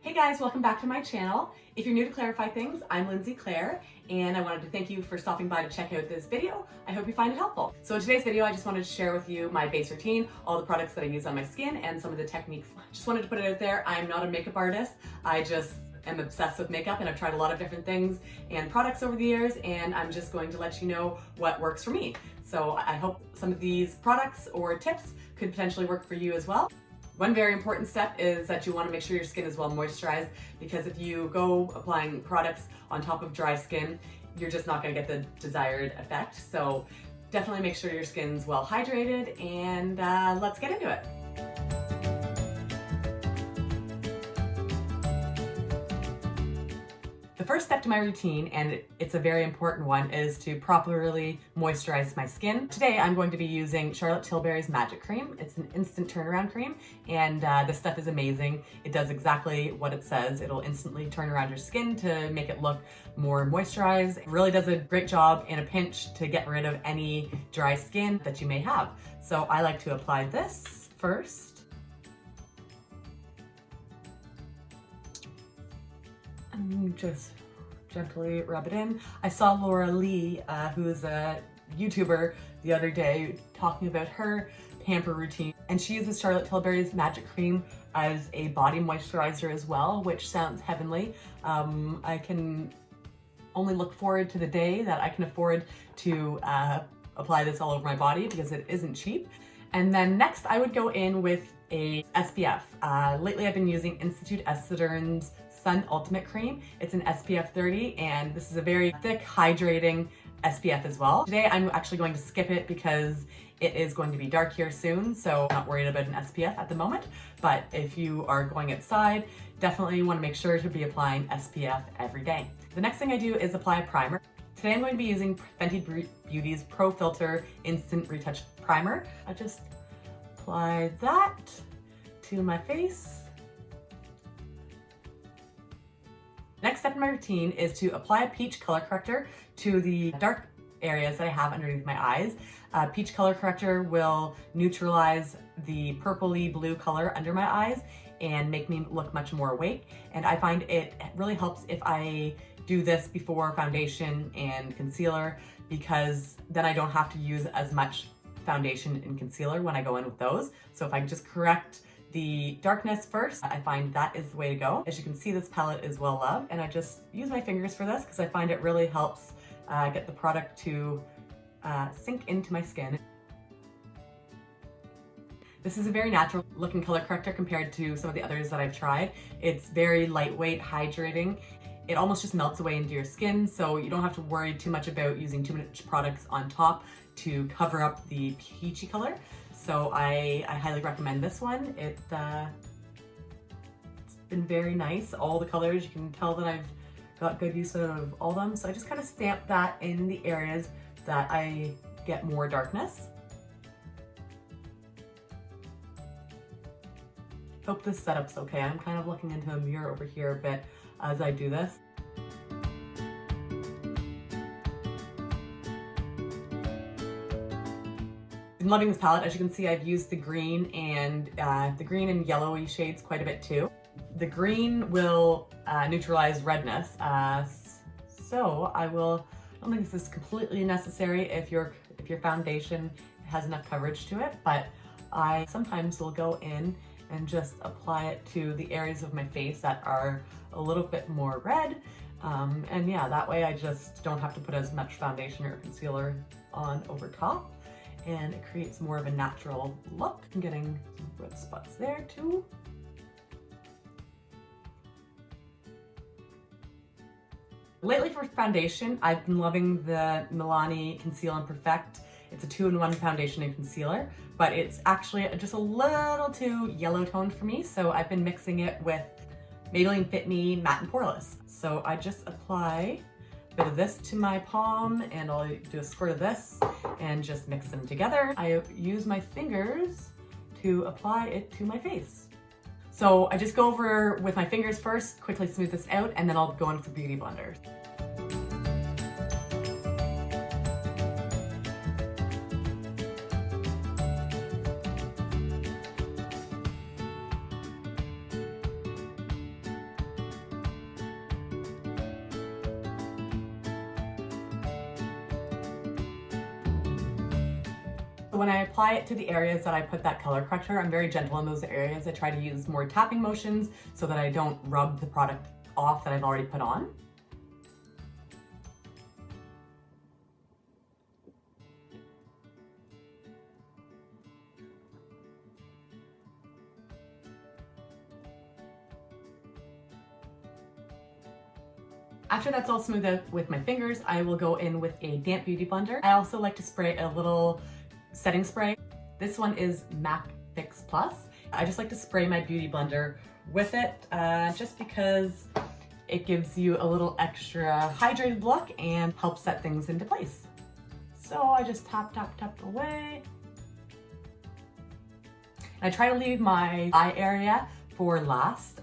Hey guys, welcome back to my channel. If you're new to Clarify Things, I'm Lindsay Claire, and I wanted to thank you for stopping by to check out this video. I hope you find it helpful. So in today's video, I just wanted to share with you my base routine, all the products that I use on my skin, and some of the techniques. Just wanted to put it out there, I'm not a makeup artist. I just am obsessed with makeup, and I've tried a lot of different things and products over the years, and I'm just going to let you know what works for me. So I hope some of these products or tips could potentially work for you as well. One very important step is that you want to make sure your skin is well moisturized, because if you go applying products on top of dry skin, you're just not going to get the desired effect. So definitely make sure your skin's well hydrated, and let's get into it. The first step to my routine, and it's a very important one, is to properly moisturize my skin. Today I'm going to be using Charlotte Tilbury's Magic Cream. It's an instant turnaround cream, and this stuff is amazing. It does exactly what it says. It'll instantly turn around your skin to make it look more moisturized. It really does a great job in a pinch to get rid of any dry skin that you may have. So I like to apply this first. And just gently rub it in. I saw Laura Lee, who is a YouTuber, the other day talking about her pamper routine, and she uses Charlotte Tilbury's Magic Cream as a body moisturizer as well, which sounds heavenly. I can only look forward to the day that I can afford to apply this all over my body, because it isn't cheap. And then next I would go in with a SPF. Lately I've been using INSTITUT ESTHEDERM's Sun Ultimate Cream. It's an SPF 30, and this is a very thick, hydrating SPF as well. Today I'm actually going to skip it because it is going to be dark here soon, so I'm not worried about an SPF at the moment. But if you are going outside, definitely want to make sure to be applying SPF every day. The next thing I do is apply a primer. Today I'm going to be using FENTY Beauty's Pro Filter Instant Retouch Primer. I just apply that to my face. Next step in my routine is to apply a peach color corrector to the dark areas that I have underneath my eyes. Peach color corrector will neutralize the purpley blue color under my eyes and make me look much more awake. And I find it really helps if I do this before foundation and concealer, because then I don't have to use as much foundation and concealer when I go in with those. So if I just correct the darkness first, I find that is the way to go. As you can see, this palette is well loved, and I just use my fingers for this because I find it really helps get the product to sink into my skin. This is a very natural looking color corrector compared to some of the others that I've tried. It's very lightweight, hydrating. It almost just melts away into your skin, so you don't have to worry too much about using too much products on top to cover up the peachy color. So I highly recommend this one. It's been very nice. All the colors, you can tell that I've got good use of all of them. So I just kind of stamp that in the areas that I get more darkness. Hope this setup's okay. I'm kind of looking into a mirror over here a bit as I do this. I'm loving this palette. As you can see, I've used the green and yellowy shades quite a bit too. The green will neutralize redness, so I don't think this is completely necessary if your foundation has enough coverage to it, but I sometimes will go in and just apply it to the areas of my face that are a little bit more red. And yeah, that way I just don't have to put as much foundation or concealer on over top, and it creates more of a natural look. I'm getting some red spots there too. Lately for foundation, I've been loving the Milani Conceal and Perfect. It's a 2-in-1 foundation and concealer, but it's actually just a little too yellow toned for me, so I've been mixing it with Maybelline Fit Me Matte and Poreless. So I just apply a bit of this to my palm, and I'll do a squirt of this and just mix them together. I use my fingers to apply it to my face. So I just go over with my fingers first, quickly smooth this out, and then I'll go in with the Beauty Blender. when I apply it to the areas that I put that color corrector, I'm very gentle in those areas. I try to use more tapping motions so that I don't rub the product off that I've already put on. After that's all smoothed out with my fingers, I will go in with a damp beauty blender. I also like to spray a little setting spray. This one is MAC Fix Plus. I just like to spray my beauty blender with it just because it gives you a little extra hydrated look and helps set things into place. So I just tap, tap, tap away. And I try to leave my eye area for last.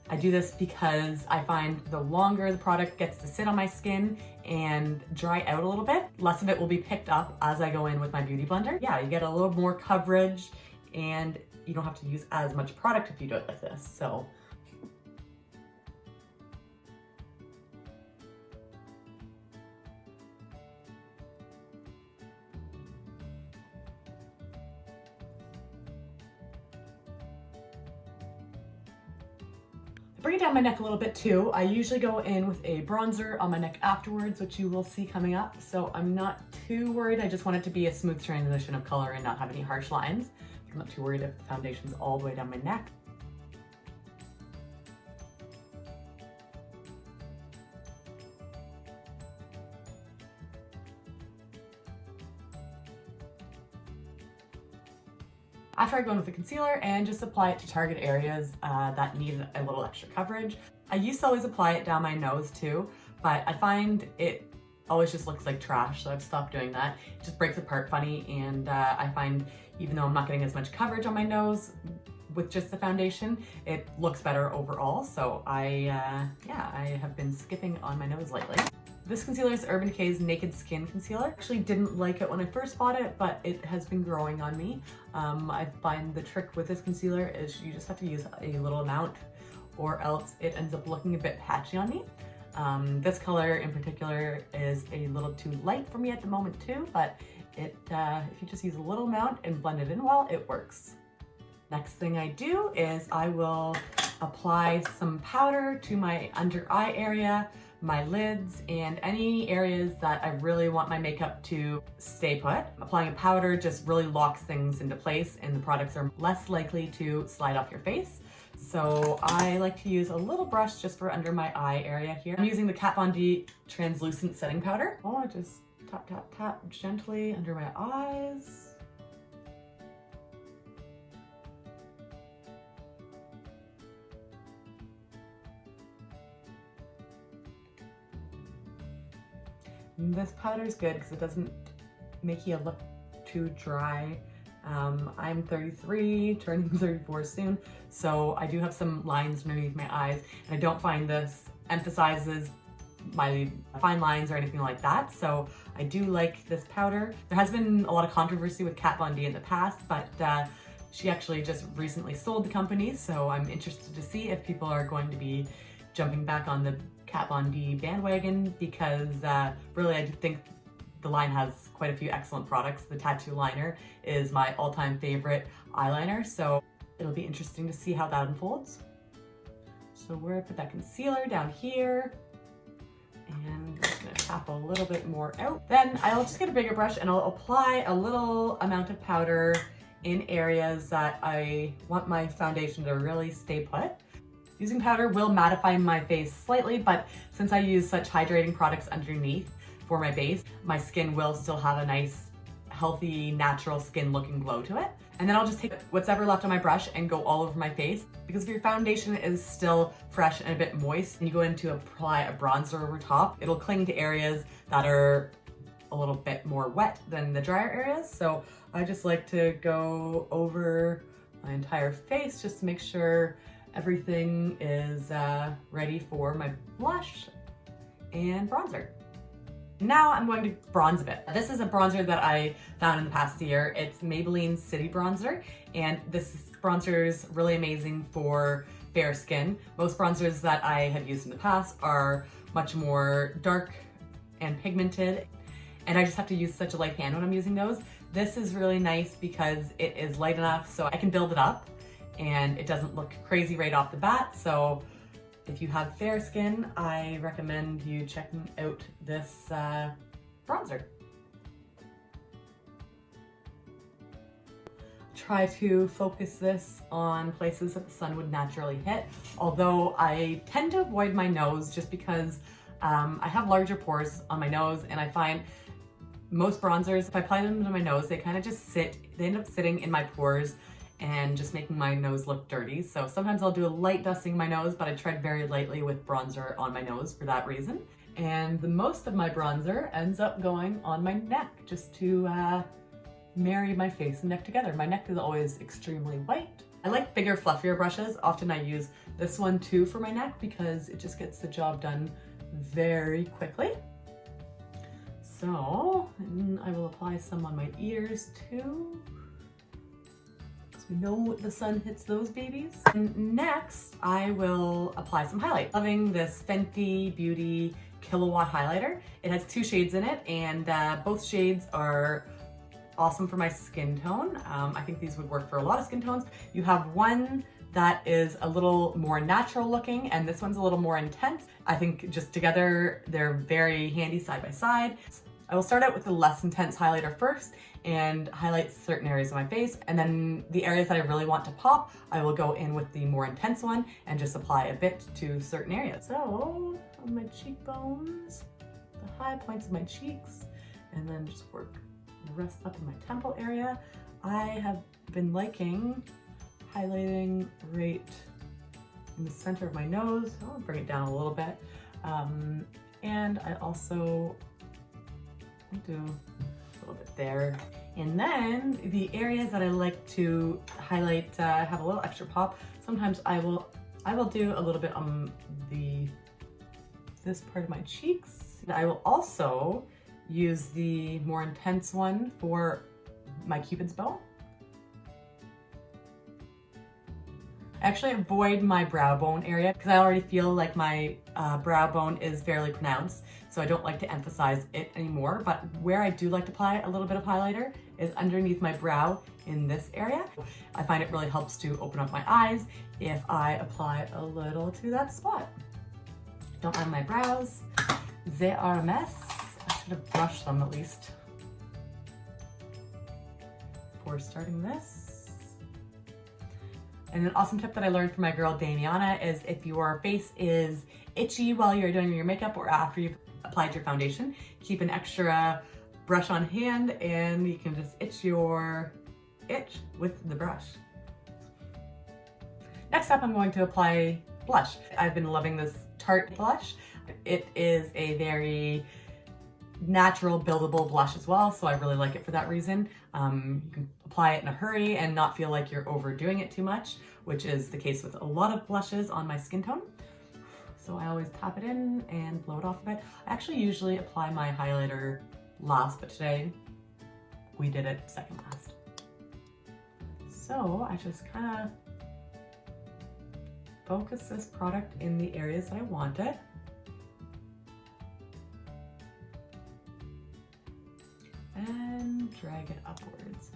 I do this because I find the longer the product gets to sit on my skin and dry out a little bit, less of it will be picked up as I go in with my beauty blender. Yeah, you get a little more coverage and you don't have to use as much product if you do it like this. So bring it down my neck a little bit too. I usually go in with a bronzer on my neck afterwards, which you will see coming up. So I'm not too worried. I just want it to be a smooth transition of color and not have any harsh lines. I'm not too worried if the foundation's all the way down my neck. After I go in with the concealer and just apply it to target areas that need a little extra coverage. I used to always apply it down my nose too, but I find it always just looks like trash, so I've stopped doing that. It just breaks apart funny, and I find even though I'm not getting as much coverage on my nose with just the foundation, it looks better overall. So I have been skipping on my nose lately. This concealer is Urban Decay's Naked Skin Concealer. I actually didn't like it when I first bought it, but it has been growing on me. I find the trick with this concealer is you just have to use a little amount or else it ends up looking a bit patchy on me. This color in particular is a little too light for me at the moment too, but if you just use a little amount and blend it in well, it works. Next thing I do is I will apply some powder to my under eye area, my lids, and any areas that I really want my makeup to stay put. Applying a powder just really locks things into place and the products are less likely to slide off your face. So I like to use a little brush just for under my eye area here. I'm using the Kat Von D translucent setting powder. Oh, I just tap, tap, tap gently under my eyes. This powder is good because it doesn't make you look too dry. I'm 33, turning 34 soon, so I do have some lines underneath my eyes, and I don't find this emphasizes my fine lines or anything like that, so I do like this powder. There has been a lot of controversy with Kat Von D in the past, but she actually just recently sold the company, so I'm interested to see if people are going to be jumping back on the Kat Von D bandwagon, because really I think the line has quite a few excellent products. The tattoo liner is my all-time favorite eyeliner, so it'll be interesting to see how that unfolds. So where I put that concealer down here, and I'm just gonna tap a little bit more out. Then I'll just get a bigger brush and I'll apply a little amount of powder in areas that I want my foundation to really stay put. Using powder will mattify my face slightly, but since I use such hydrating products underneath for my base, my skin will still have a nice, healthy, natural skin looking glow to it. And then I'll just take what's ever left on my brush and go all over my face, because if your foundation is still fresh and a bit moist and you go in to apply a bronzer over top, it'll cling to areas that are a little bit more wet than the drier areas. So I just like to go over my entire face just to make sure everything is ready for my blush and bronzer. Now I'm going to bronze a bit. This is a bronzer that I found in the past year. It's Maybelline City Bronzer, and this bronzer is really amazing for fair skin. Most bronzers that I have used in the past are much more dark and pigmented, and I just have to use such a light hand when I'm using those. This is really nice because it is light enough so I can build it up and it doesn't look crazy right off the bat. So if you have fair skin, I recommend you checking out this bronzer. Try to focus this on places that the sun would naturally hit, although I tend to avoid my nose just because I have larger pores on my nose, and I find most bronzers, if I apply them to my nose, they kind of just sit, they end up sitting in my pores and just making my nose look dirty. So sometimes I'll do a light dusting my nose, but I tread very lightly with bronzer on my nose for that reason. And the most of my bronzer ends up going on my neck just to marry my face and neck together. My neck is always extremely white. I like bigger, fluffier brushes. Often I use this one too for my neck because it just gets the job done very quickly. So, and I will apply some on my ears too, because we know the sun hits those babies. And next, I will apply some highlight. Loving this Fenty Beauty KILLAWATT highlighter. It has 2 shades in it, and both shades are awesome for my skin tone. I think these would work for a lot of skin tones. You have one that is a little more natural looking, and this one's a little more intense. I think just together, they're very handy side by side. I will start out with the less intense highlighter first and highlight certain areas of my face, and then the areas that I really want to pop, I will go in with the more intense one and just apply a bit to certain areas. So on my cheekbones, the high points of my cheeks, and then just work the rest up in my temple area. I have been liking highlighting right in the center of my nose. I'll bring it down a little bit. And I also do a little bit there. And then the areas that I like to highlight have a little extra pop. Sometimes I will do a little bit on this part of my cheeks. I will also use the more intense one for my Cupid's bow. I actually avoid my brow bone area because I already feel like my brow bone is fairly pronounced, so I don't like to emphasize it anymore. But where I do like to apply a little bit of highlighter is underneath my brow in this area. I find it really helps to open up my eyes if I apply a little to that spot. Don't mind my brows. They are a mess. I should have brushed them at least before starting this. And an awesome tip that I learned from my girl Damiana is if your face is itchy while you're doing your makeup or after you've applied your foundation, keep an extra brush on hand and you can just itch your itch with the brush. Next up, I'm going to apply blush. I've been loving this Tarte blush. It is a very natural buildable blush as well, so I really like it for that reason. You can apply it in a hurry and not feel like you're overdoing it too much, which is the case with a lot of blushes on my skin tone. So I always tap it in and blow it off a bit. I actually usually apply my highlighter last, but today we did it second last. So I just kind of focus this product in the areas that I want it. And drag it upwards.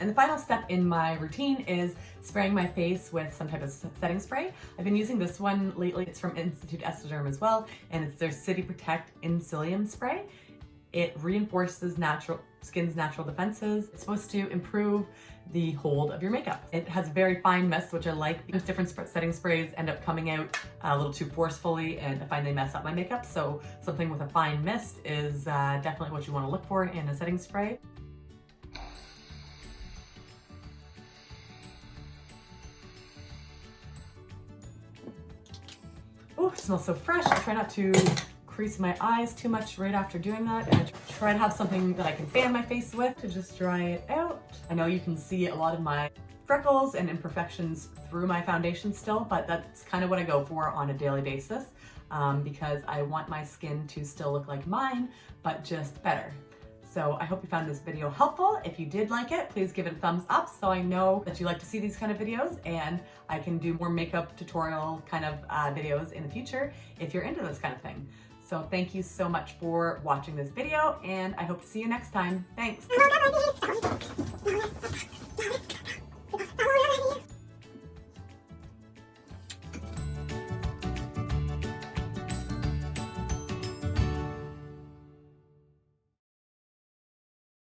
And the final step in my routine is spraying my face with some type of setting spray. I've been using this one lately. It's from INSTITUT ESTHEDERM as well, and it's their City Protect Psyllium spray. It reinforces skin's natural defenses. It's supposed to improve the hold of your makeup. It has very fine mist, which I like because different setting sprays end up coming out a little too forcefully and I find they mess up my makeup. So something with a fine mist is definitely what you want to look for in a setting spray. Oh, it smells so fresh. I try not to crease my eyes too much right after doing that, and I try to have something that I can fan my face with to just dry it out. I know you can see a lot of my freckles and imperfections through my foundation still, but that's kind of what I go for on a daily basis because I want my skin to still look like mine, but just better. So I hope you found this video helpful. If you did like it, please give it a thumbs up so I know that you like to see these kind of videos, and I can do more makeup tutorial kind of videos in the future if you're into this kind of thing. So thank you so much for watching this video, and I hope to see you next time. Thanks.